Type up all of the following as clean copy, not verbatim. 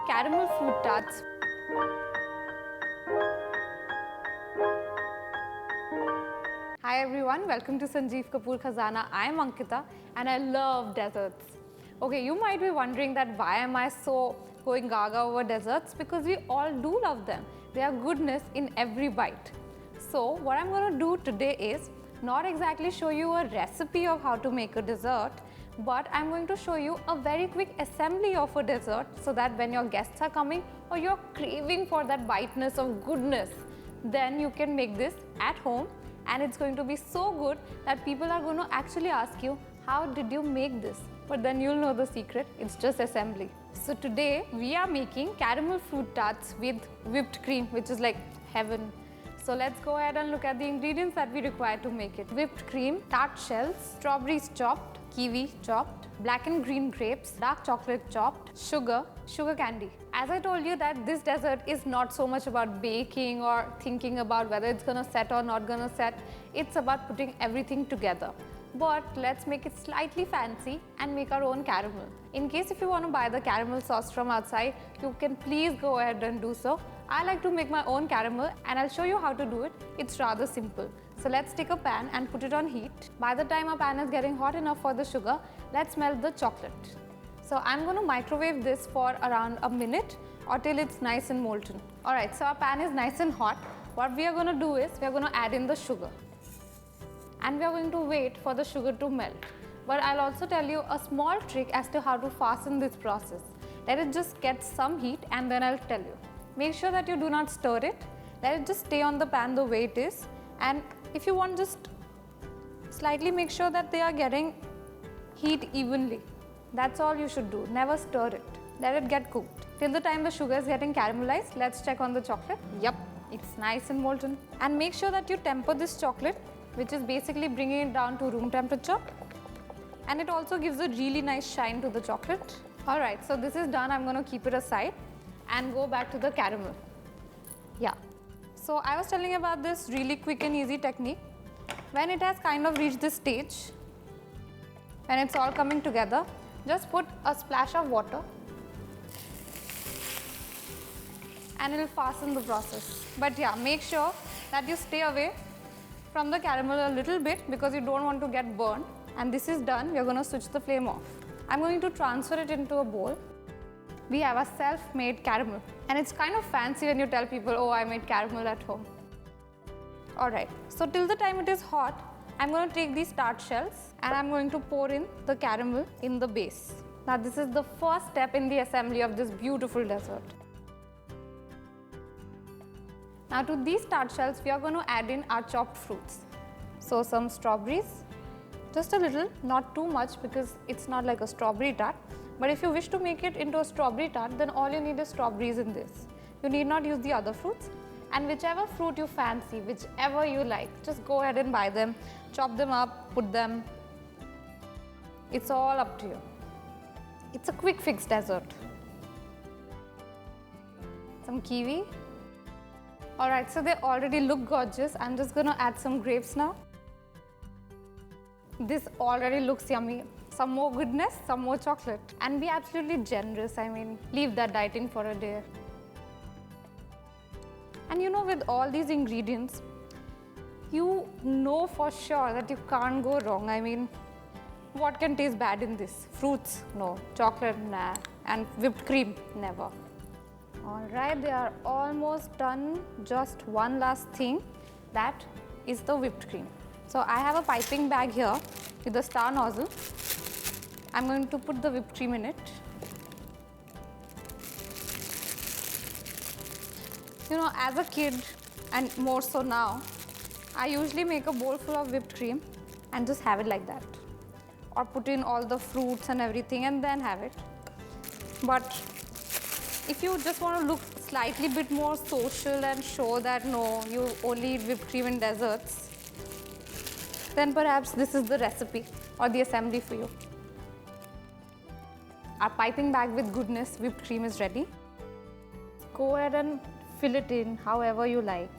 caramel fruit tarts. Hi everyone, welcome to Sanjeev Kapoor Khazana. I am Ankita and I love desserts. Okay, you might be wondering that why am I so going gaga over desserts? Because we all do love them. They are goodness in every bite. So what I'm going to do today is not exactly show you a recipe of how to make a dessert, but I'm going to show you a very quick assembly of a dessert so that when your guests are coming or you're craving for that biteness of goodness, then you can make this at home and it's going to be so good that people are going to actually ask you, how did you make this? But then you'll know the secret, it's just assembly. So today we are making caramel fruit tarts with whipped cream, which is like heaven. So let's go ahead and look at the ingredients that we require to make it. Whipped cream, tart shells, strawberries chopped, kiwi chopped, black and green grapes, dark chocolate chopped, sugar candy. As I told you that this dessert is not so much about baking or thinking about whether it's gonna set or not gonna set. It's about putting everything together. But let's make it slightly fancy and make our own caramel. In case if you want to buy the caramel sauce from outside, you can please go ahead and do so. I like to make my own caramel and I'll show you how to do it. It's rather simple. So let's take a pan and put it on heat. By the time our pan is getting hot enough for the sugar, let's melt the chocolate. So I'm going to microwave this for around a minute or till it's nice and molten. Alright, so our pan is nice and hot. What we are going to do is we are going to add in the sugar. And we are going to wait for the sugar to melt. But I'll also tell you a small trick as to how to fasten this process. Let it just get some heat and then I'll tell you. Make sure that you do not stir it. Let it just stay on the pan the way it is. And if you want, just slightly make sure that they are getting heat evenly. That's all you should do. Never stir it. Let it get cooked. Till the time the sugar is getting caramelized, let's check on the chocolate. Yup, it's nice and molten. And make sure that you temper this chocolate, which is basically bringing it down to room temperature. And it also gives a really nice shine to the chocolate. Alright, so this is done. I'm going to keep it aside and go back to the caramel. Yeah. So I was telling you about this really quick and easy technique. When it has kind of reached this stage, when it's all coming together, just put a splash of water and it will fasten the process. But yeah, make sure that you stay away from the caramel a little bit because you don't want to get burned. And this is done. We are going to switch the flame off. I'm going to transfer it into a bowl. We have a self-made caramel. And it's kind of fancy when you tell people, oh, I made caramel at home. Alright, so till the time it is hot, I'm going to take these tart shells and I'm going to pour in the caramel in the base. Now this is the first step in the assembly of this beautiful dessert. Now to these tart shells, we are going to add in our chopped fruits. So some strawberries, just a little, not too much because it's not like a strawberry tart. But if you wish to make it into a strawberry tart, then all you need is strawberries in this. You need not use the other fruits. And whichever fruit you fancy, whichever you like, just go ahead and buy them, chop them up, put them. It's all up to you. It's a quick fix dessert. Some kiwi. Alright, so they already look gorgeous. I'm just going to add some grapes now. This already looks yummy. Some more goodness, some more chocolate. And be absolutely generous. I mean, leave that dieting for a day. And you know, with all these ingredients, you know for sure that you can't go wrong. I mean, what can taste bad in this? Fruits? No. Chocolate? Nah. And whipped cream? Never. Alright, they are almost done. Just one last thing, that is the whipped cream. So I have a piping bag here with a star nozzle. I'm going to put the whipped cream in it. You know, as a kid and more so now, I usually make a bowl full of whipped cream and just have it like that. Or put in all the fruits and everything and then have it. But if you just want to look slightly bit more social and show that no, you only eat whipped cream in desserts, then perhaps this is the recipe or the assembly for you. Our piping bag with goodness whipped cream is ready. Go ahead and fill it in however you like.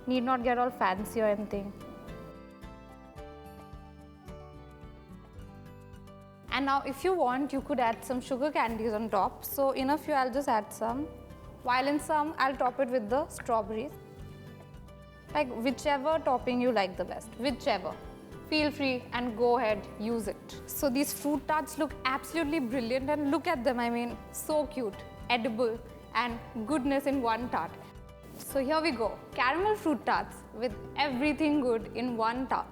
Need not get all fancy or anything. And now if you want, you could add some sugar candies on top. So in a few, I'll just add some. While in some, I'll top it with the strawberries. Like whichever topping you like the best, whichever. Feel free and go ahead, use it. So these fruit tarts look absolutely brilliant, and look at them, I mean, so cute, edible and goodness in one tart. So here we go, caramel fruit tarts with everything good in one tart.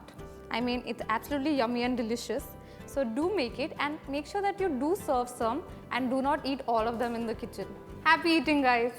I mean, it's absolutely yummy and delicious. So do make it, and make sure that you do serve some and do not eat all of them in the kitchen. Happy eating, guys.